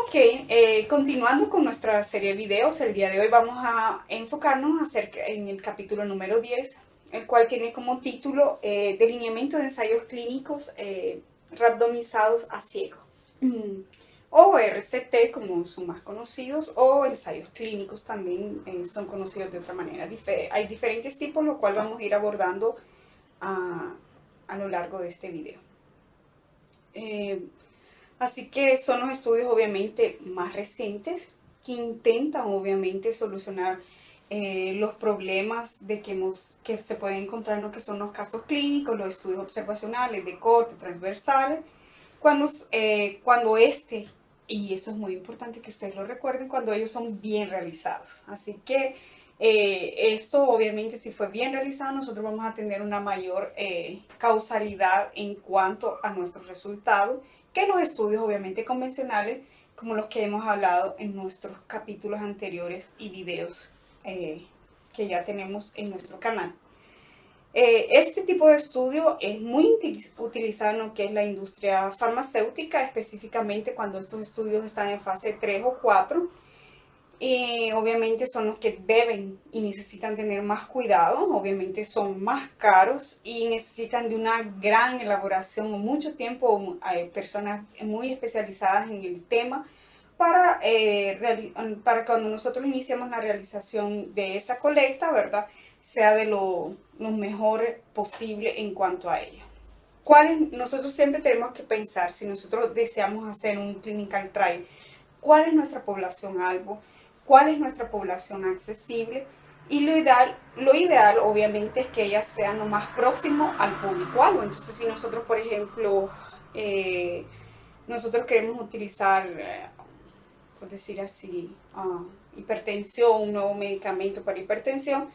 Ok, continuando con nuestra serie de videos, el día de hoy vamos a enfocarnos en el capítulo número 10, el cual tiene como título Delineamiento de ensayos clínicos randomizados a ciego, o RCT como son más conocidos, o ensayos clínicos también son conocidos de otra manera. Hay diferentes tipos, lo cual vamos a ir abordando a lo largo de este video. Así que son los estudios obviamente más recientes que intentan obviamente solucionar los problemas que se pueden encontrar en lo que son los casos clínicos, los estudios observacionales de corte, transversales, y eso es muy importante que ustedes lo recuerden, cuando ellos son bien realizados. Así que esto obviamente si fue bien realizado, nosotros vamos a tener una mayor causalidad en cuanto a nuestros resultados que los estudios obviamente convencionales, como los que hemos hablado en nuestros capítulos anteriores y videos que ya tenemos en nuestro canal. Este tipo de estudio es muy utilizado en lo que es la industria farmacéutica, específicamente cuando estos estudios están en fase 3 o 4. Y obviamente son los que deben y necesitan tener más cuidado, obviamente son más caros y necesitan de una gran elaboración o mucho tiempo. Hay personas muy especializadas en el tema para cuando nosotros iniciamos la realización de esa colecta, ¿verdad? Sea de lo mejor posible en cuanto a ello. Nosotros siempre tenemos que pensar, si nosotros deseamos hacer un clinical trial, ¿cuál es nuestra población albo? ¿Cuál es nuestra población accesible? Y lo ideal obviamente es que ellas sean lo más próximo al público albo. Entonces, si nosotros, por ejemplo, nosotros queremos utilizar, por decir así, hipertensión, un nuevo medicamento para hipertensión,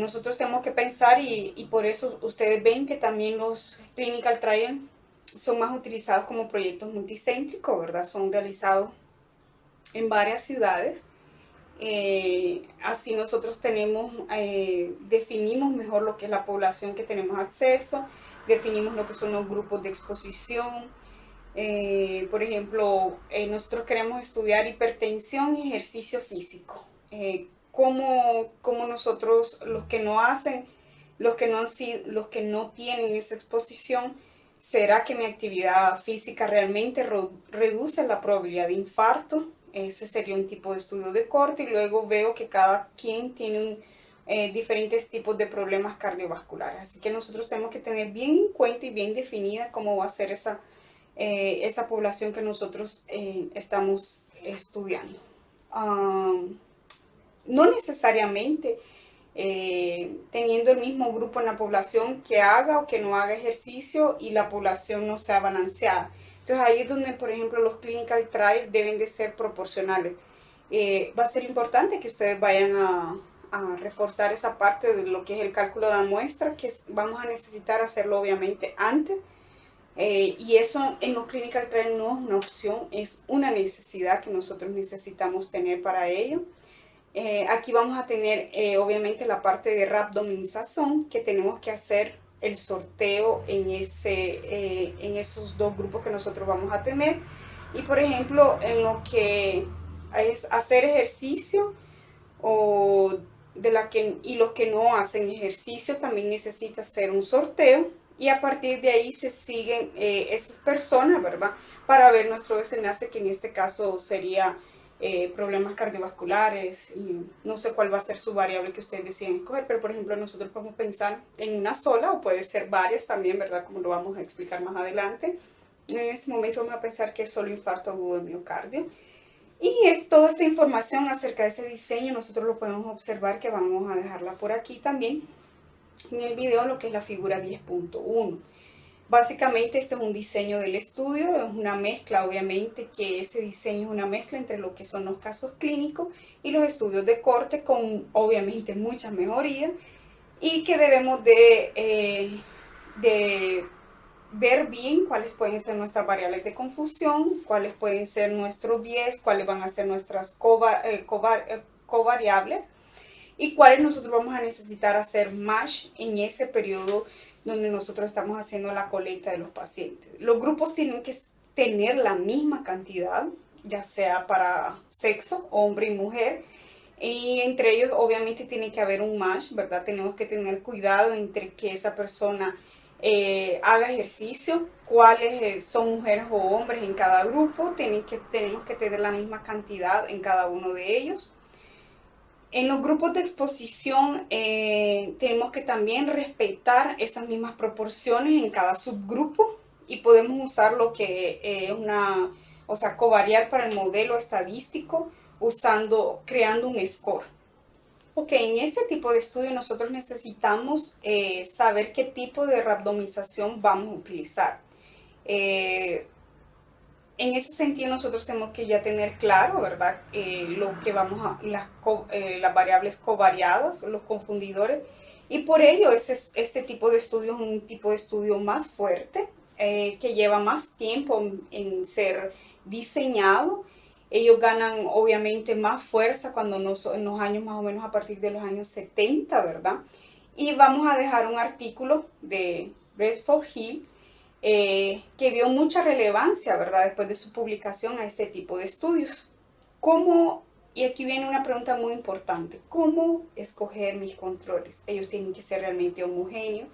nosotros tenemos que pensar y por eso ustedes ven que también los clinical trials son más utilizados como proyectos multicéntricos, ¿verdad? Son realizados en varias ciudades. Así nosotros definimos mejor lo que es la población que tenemos acceso, definimos lo que son los grupos de exposición. Por ejemplo, nosotros queremos estudiar hipertensión y ejercicio físico. Cómo nosotros, los que no tienen esa exposición, ¿será que mi actividad física realmente reduce la probabilidad de infarto? Ese sería un tipo de estudio de corte, y luego veo que cada quien tiene diferentes tipos de problemas cardiovasculares. Así que nosotros tenemos que tener bien en cuenta y bien definida cómo va a ser esa población que nosotros estamos estudiando. No necesariamente teniendo el mismo grupo en la población que haga o que no haga ejercicio y la población no sea balanceada. Entonces ahí es donde, por ejemplo, los clinical trials deben de ser proporcionales. Va a ser importante que ustedes vayan a reforzar esa parte de lo que es el cálculo de la muestra, que vamos a necesitar hacerlo obviamente antes. Y eso en los clinical trials no es una opción, es una necesidad que nosotros necesitamos tener para ello. Aquí vamos a tener obviamente la parte de randomización, que tenemos que hacer el sorteo en esos dos grupos que nosotros vamos a tener. Y por ejemplo, en lo que es hacer ejercicio y los que no hacen ejercicio también necesita hacer un sorteo, y a partir de ahí se siguen esas personas, ¿verdad? Para ver nuestro desenlace, que en este caso sería problemas cardiovasculares, y no sé cuál va a ser su variable que ustedes deciden escoger, pero por ejemplo nosotros podemos pensar en una sola, o puede ser varias también, ¿verdad? Como lo vamos a explicar más adelante. En este momento vamos a pensar que es solo infarto agudo de miocardio. Y es toda esta información acerca de ese diseño, nosotros lo podemos observar, que vamos a dejarla por aquí también en el video, lo que es la figura 10.1. Básicamente este es un diseño del estudio, es una mezcla, obviamente que ese diseño es una mezcla entre lo que son los casos clínicos y los estudios de corte, con obviamente muchas mejorías, y que debemos de ver bien cuáles pueden ser nuestras variables de confusión, cuáles pueden ser nuestros bies, cuáles van a ser nuestras covariables, y cuáles nosotros vamos a necesitar hacer match en ese periodo donde nosotros estamos haciendo la colecta de los pacientes. Los grupos tienen que tener la misma cantidad, ya sea para sexo, hombre y mujer. Y entre ellos obviamente tiene que haber un match, ¿verdad? Tenemos que tener cuidado entre que esa persona haga ejercicio, cuáles son mujeres o hombres en cada grupo, tenemos que tener la misma cantidad en cada uno de ellos. En los grupos de exposición tenemos que también respetar esas mismas proporciones en cada subgrupo y podemos usar lo que es o sea, covariar para el modelo estadístico creando un score. Ok, en este tipo de estudio nosotros necesitamos saber qué tipo de randomización vamos a utilizar. En ese sentido nosotros tenemos que ya tener claro, ¿verdad? Lo que las variables covariadas, los confundidores, y por ello este tipo de estudio es un tipo de estudio más fuerte, que lleva más tiempo en ser diseñado. Ellos ganan obviamente más fuerza en los años más o menos a partir de los años 70, ¿verdad? Y vamos a dejar un artículo de Bradford Hill que dio mucha relevancia, ¿verdad?, después de su publicación a este tipo de estudios. Y aquí viene una pregunta muy importante, ¿cómo escoger mis controles? Ellos tienen que ser realmente homogéneos,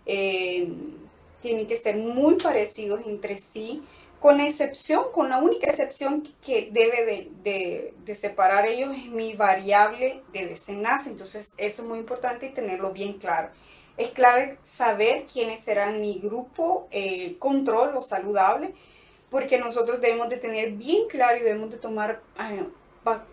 tienen que ser muy parecidos entre sí, con la única excepción que debe de separar ellos es mi variable de desenlace. Entonces eso es muy importante y tenerlo bien claro. Es clave saber quiénes serán mi grupo control o saludable, porque nosotros debemos de tener bien claro y debemos de tomar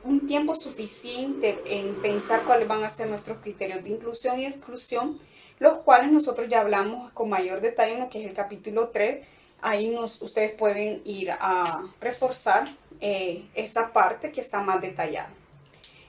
un tiempo suficiente en pensar cuáles van a ser nuestros criterios de inclusión y exclusión, los cuales nosotros ya hablamos con mayor detalle en lo que es el capítulo 3. Ahí ustedes pueden ir a reforzar esa parte que está más detallada.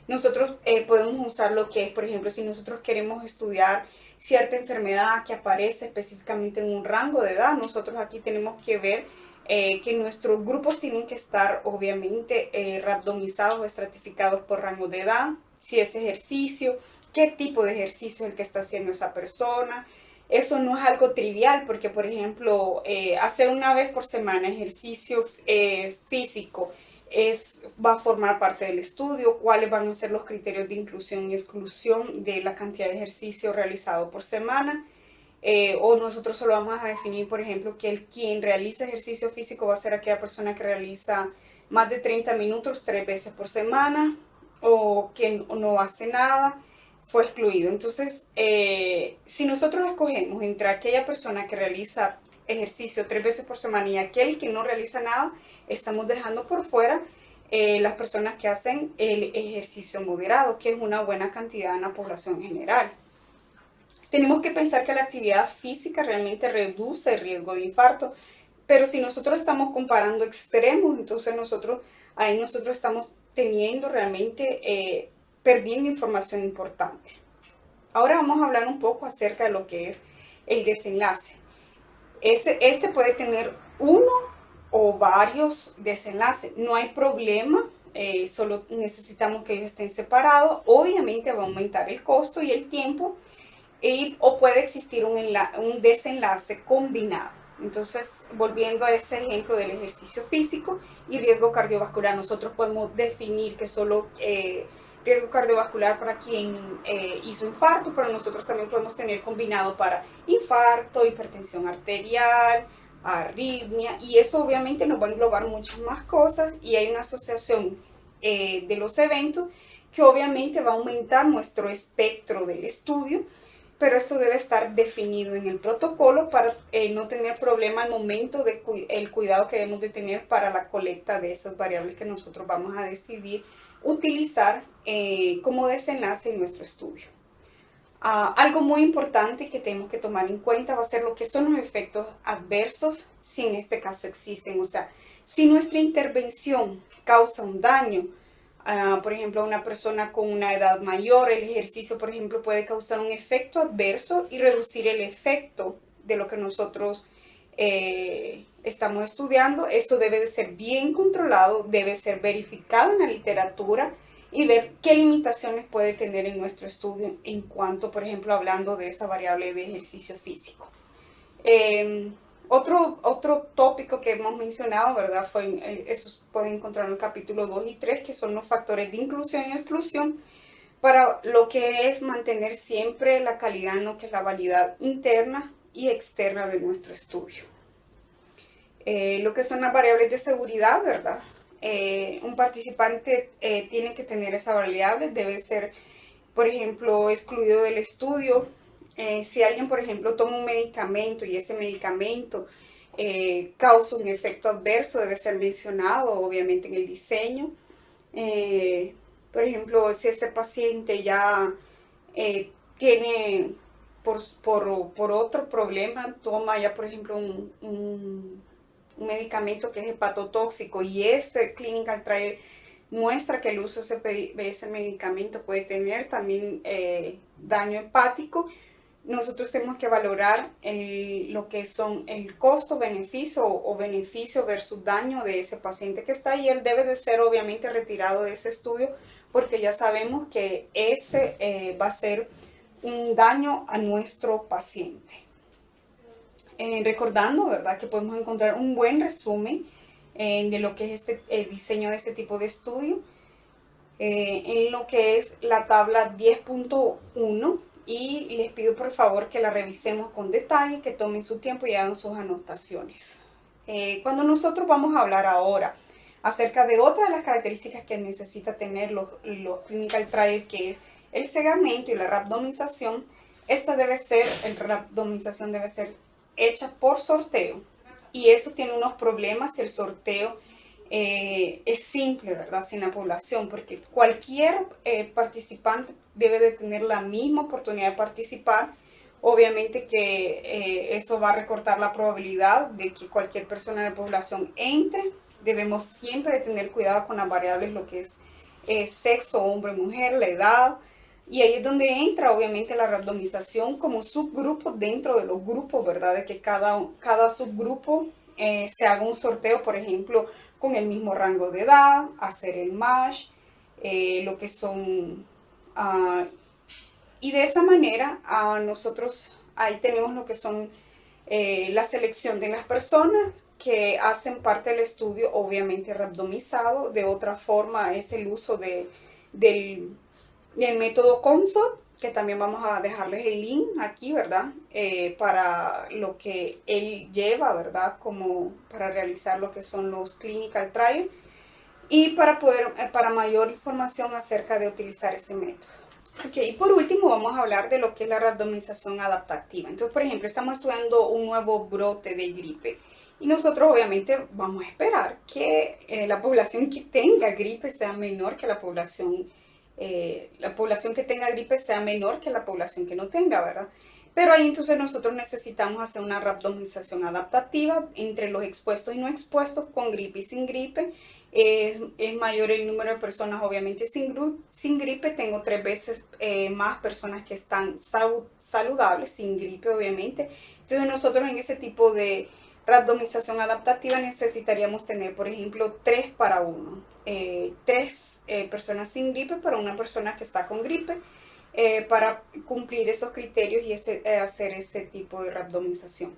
Nosotros podemos usar lo que es, por ejemplo, si nosotros queremos estudiar cierta enfermedad que aparece específicamente en un rango de edad, nosotros aquí tenemos que ver que nuestros grupos tienen que estar obviamente randomizados o estratificados por rango de edad, si es ejercicio, qué tipo de ejercicio es el que está haciendo esa persona. Eso no es algo trivial porque, por ejemplo, hacer una vez por semana ejercicio físico va a formar parte del estudio, cuáles van a ser los criterios de inclusión y exclusión de la cantidad de ejercicio realizado por semana. O nosotros solo vamos a definir, por ejemplo, que quien realiza ejercicio físico va a ser aquella persona que realiza más de 30 minutos 3 veces por semana, o quien no hace nada, fue excluido. Entonces, si nosotros escogemos entre aquella persona que realiza ejercicio 3 veces por semana y aquel que no realiza nada, estamos dejando por fuera las personas que hacen el ejercicio moderado, que es una buena cantidad en la población general. Tenemos que pensar que la actividad física realmente reduce el riesgo de infarto, pero si nosotros estamos comparando extremos, entonces ahí nosotros estamos teniendo realmente, perdiendo información importante. Ahora vamos a hablar un poco acerca de lo que es el desenlace. Este puede tener uno o varios desenlaces, no hay problema, solo necesitamos que ellos estén separados. Obviamente va a aumentar el costo y el tiempo, o puede existir un desenlace combinado. Entonces, volviendo a ese ejemplo del ejercicio físico y riesgo cardiovascular, nosotros podemos definir que solo riesgo cardiovascular para quien hizo infarto, pero nosotros también podemos tener combinado para infarto, hipertensión arterial, arritmia, y eso obviamente nos va a englobar muchas más cosas, y hay una asociación de los eventos que obviamente va a aumentar nuestro espectro del estudio, pero esto debe estar definido en el protocolo para no tener problema al momento del cuidado que debemos de tener para la colecta de esas variables que nosotros vamos a decidir utilizar como desenlace en nuestro estudio. Algo muy importante que tenemos que tomar en cuenta va a ser lo que son los efectos adversos, si en este caso existen. O sea, si nuestra intervención causa un daño, por ejemplo, a una persona con una edad mayor, el ejercicio, por ejemplo, puede causar un efecto adverso y reducir el efecto de lo que nosotros estamos estudiando. Eso debe de ser bien controlado, debe ser verificado en la literatura y ver qué limitaciones puede tener en nuestro estudio en cuanto, por ejemplo, hablando de esa variable de ejercicio físico. Otro tópico que hemos mencionado, ¿verdad? Esos pueden encontrar en el capítulo 2 y 3, que son los factores de inclusión y exclusión, para lo que es mantener siempre la calidad en lo que es la validad interna y externa de nuestro estudio. Lo que son las variables de seguridad, ¿verdad? Un participante tiene que tener esa variable, debe ser, por ejemplo, excluido del estudio. Si alguien, por ejemplo, toma un medicamento y ese medicamento causa un efecto adverso, debe ser mencionado, obviamente, en el diseño. Por ejemplo, si este paciente ya tiene por otro problema, toma ya, por ejemplo, un medicamento que es hepatotóxico y ese clinical trial muestra que el uso de ese medicamento puede tener también daño hepático, nosotros tenemos que valorar lo que son el costo-beneficio o beneficio versus daño de ese paciente que está ahí. Él debe de ser obviamente retirado de ese estudio porque ya sabemos que ese va a ser un daño a nuestro paciente. Recordando, ¿verdad?, que podemos encontrar un buen resumen de lo que es el diseño de este tipo de estudio en lo que es la tabla 10.1 y les pido por favor que la revisemos con detalle, que tomen su tiempo y hagan sus anotaciones. Cuando nosotros vamos a hablar ahora acerca de otra de las características que necesita tener los clinical trials, que es el cegamento y la randomización, la randomización debe ser hecha por sorteo y eso tiene unos problemas si el sorteo es simple, ¿verdad? Sin la población, porque cualquier participante debe de tener la misma oportunidad de participar. Obviamente que eso va a recortar la probabilidad de que cualquier persona de la población entre. Debemos siempre de tener cuidado con las variables, lo que es sexo, hombre, mujer, la edad. Y ahí es donde entra obviamente la randomización como subgrupo dentro de los grupos, ¿verdad? De que cada subgrupo se haga un sorteo, por ejemplo, con el mismo rango de edad, hacer el match, lo que son... y de esa manera nosotros ahí tenemos lo que son la selección de las personas que hacen parte del estudio, obviamente randomizado. De otra forma es el uso del método Consort, que también vamos a dejarles el link aquí, ¿verdad? Para lo que él lleva, ¿verdad? Como para realizar lo que son los clinical trials y para mayor información acerca de utilizar ese método. Ok, y por último vamos a hablar de lo que es la randomización adaptativa. Entonces, por ejemplo, estamos estudiando un nuevo brote de gripe y nosotros obviamente vamos a esperar que la población que tenga gripe sea menor que la población que tenga gripe sea menor que la población que no tenga, ¿verdad? Pero ahí entonces nosotros necesitamos hacer una randomización adaptativa entre los expuestos y no expuestos, con gripe y sin gripe. Es mayor el número de personas obviamente sin gripe. Tengo 3 veces más personas que están saludables, sin gripe obviamente. Entonces nosotros en ese tipo de randomización adaptativa necesitaríamos tener, por ejemplo, 3 para 1. 3 personas sin gripe para una persona que está con gripe, para cumplir esos criterios y hacer ese tipo de randomización.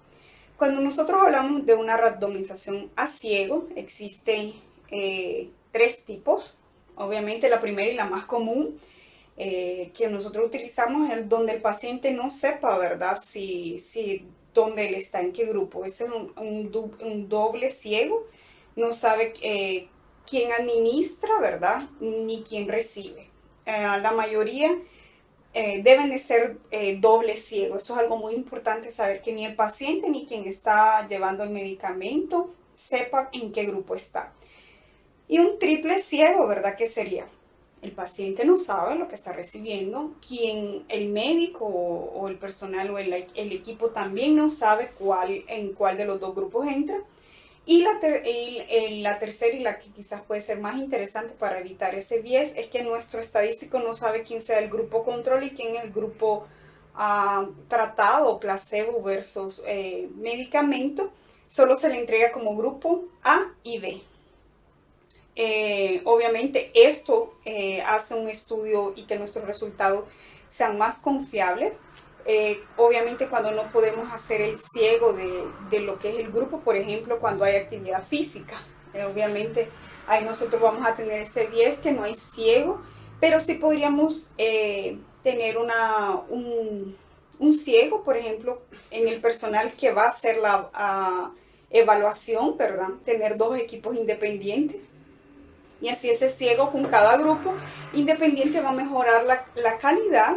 Cuando nosotros hablamos de una randomización a ciego, existen 3 tipos. Obviamente la primera y la más común que nosotros utilizamos es donde el paciente no sepa, ¿verdad?, si dónde él está, en qué grupo. Ese es un doble ciego, no sabe quién administra, ¿verdad?, ni quién recibe. La mayoría deben de ser doble ciego. Eso es algo muy importante, saber que ni el paciente ni quien está llevando el medicamento sepa en qué grupo está. Y un triple ciego, ¿verdad?, ¿qué sería? El paciente no sabe lo que está recibiendo, el médico o el personal o el equipo también no sabe en cuál de los dos grupos entra. Y la tercera, y la que quizás puede ser más interesante para evitar ese bias, es que nuestro estadístico no sabe quién sea el grupo control y quién es el grupo tratado, placebo versus medicamento. Solo se le entrega como grupo A y B. Obviamente esto hace un estudio y que nuestros resultados sean más confiables. Obviamente cuando no podemos hacer el ciego de lo que es el grupo, por ejemplo, cuando hay actividad física. Obviamente ahí nosotros vamos a tener ese 10 que no hay ciego, pero sí podríamos tener un ciego, por ejemplo, en el personal que va a hacer la evaluación, ¿verdad? Tener dos equipos independientes. Y así ese ciego con cada grupo independiente va a mejorar la calidad.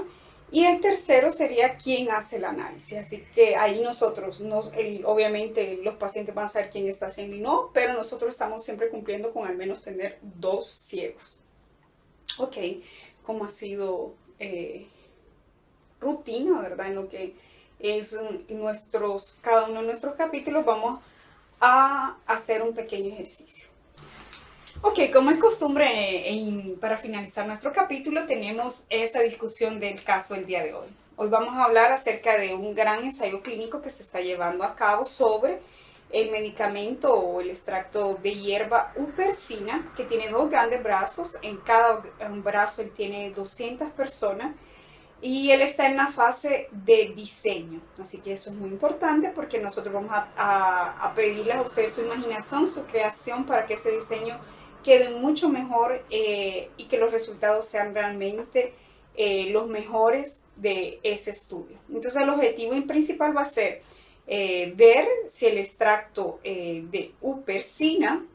Y el tercero sería quien hace el análisis. Así que ahí nosotros, obviamente los pacientes van a saber quién está haciendo y no, pero nosotros estamos siempre cumpliendo con al menos tener dos ciegos. Ok, como ha sido rutina, ¿verdad? En lo que es cada uno de nuestros capítulos, vamos a hacer un pequeño ejercicio. Ok, como es costumbre, para finalizar nuestro capítulo, tenemos esta discusión del caso el día de hoy. Hoy vamos a hablar acerca de un gran ensayo clínico que se está llevando a cabo sobre el medicamento o el extracto de hierba Upersina, que tiene dos grandes brazos. En cada brazo él tiene 200 personas y él está en la fase de diseño. Así que eso es muy importante porque nosotros vamos a pedirles a ustedes su imaginación, su creación para que ese diseño quede mucho mejor y que los resultados sean realmente los mejores de ese estudio. Entonces el objetivo principal va a ser ver si el extracto de Upersina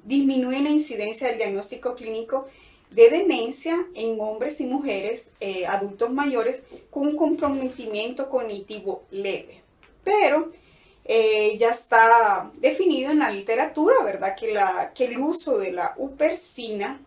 disminuye la incidencia del diagnóstico clínico de demencia en hombres y mujeres adultos mayores con un comprometimiento cognitivo leve. Pero ya está definido en la literatura, ¿verdad? Que el uso de la Upersina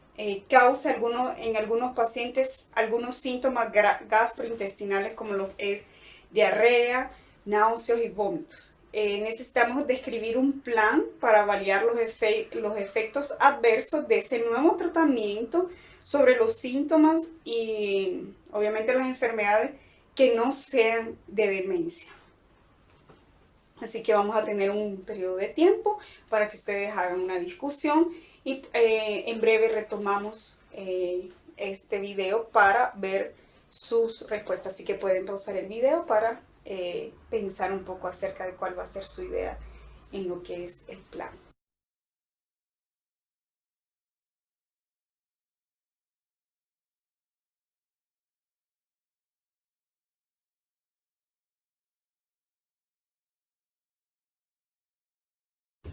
causa en algunos pacientes algunos síntomas gastrointestinales como lo es diarrea, náuseas y vómitos. Necesitamos describir un plan para avaliar los efectos adversos de ese nuevo tratamiento sobre los síntomas y obviamente las enfermedades que no sean de demencia. Así que vamos a tener un periodo de tiempo para que ustedes hagan una discusión y en breve retomamos este video para ver sus respuestas. Así que pueden pausar el video para pensar un poco acerca de cuál va a ser su idea en lo que es el plan.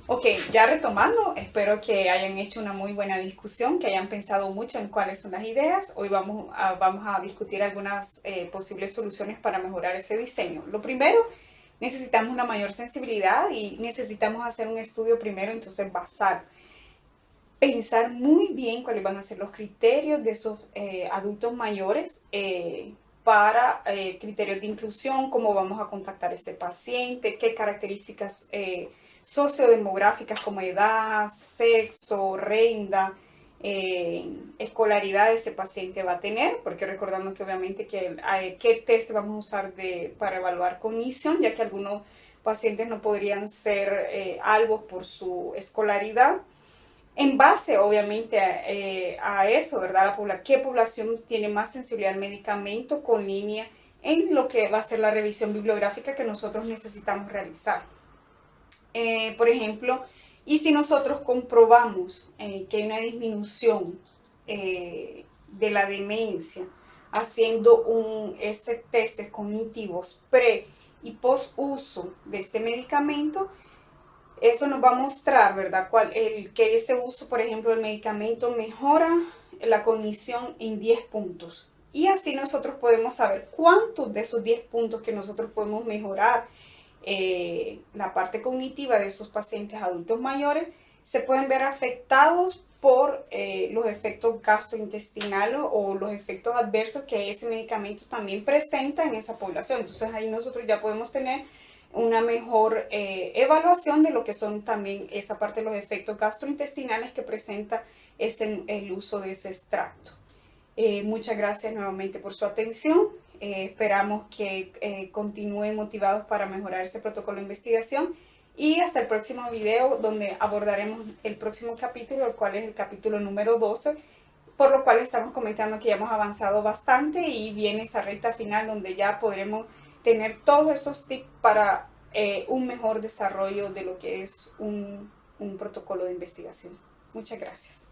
Ok, ya retomando, espero que hayan hecho una muy buena discusión, que hayan pensado mucho en cuáles son las ideas. Hoy vamos a discutir algunas posibles soluciones para mejorar ese diseño. Lo primero, necesitamos una mayor sensibilidad y necesitamos hacer un estudio primero, entonces pensar muy bien cuáles van a ser los criterios de esos adultos mayores para criterios de inclusión, cómo vamos a contactar a ese paciente, qué características sociodemográficas como edad, sexo, renta, escolaridad ese paciente va a tener, porque recordando que obviamente qué test vamos a usar para evaluar cognición, ya que algunos pacientes no podrían ser algo por su escolaridad. En base, obviamente, a eso, ¿verdad? ¿Qué población tiene más sensibilidad al medicamento con línea en lo que va a ser la revisión bibliográfica que nosotros necesitamos realizar? Por ejemplo, y si nosotros comprobamos que hay una disminución de la demencia haciendo ese test cognitivos pre y post uso de este medicamento, eso nos va a mostrar, ¿verdad? Que ese uso, por ejemplo, del medicamento mejora la cognición en 10 puntos. Y así nosotros podemos saber cuántos de esos 10 puntos que nosotros podemos mejorar la parte cognitiva de esos pacientes adultos mayores se pueden ver afectados por los efectos gastrointestinales o los efectos adversos que ese medicamento también presenta en esa población. Entonces ahí nosotros ya podemos tener una mejor evaluación de lo que son también esa parte de los efectos gastrointestinales que presenta el uso de ese extracto. Muchas gracias nuevamente por su atención. Esperamos que continúen motivados para mejorar ese protocolo de investigación y hasta el próximo video donde abordaremos el próximo capítulo, el cual es el capítulo número 12, por lo cual estamos comentando que ya hemos avanzado bastante y viene esa recta final donde ya podremos tener todos esos tips para un mejor desarrollo de lo que es un protocolo de investigación. Muchas gracias.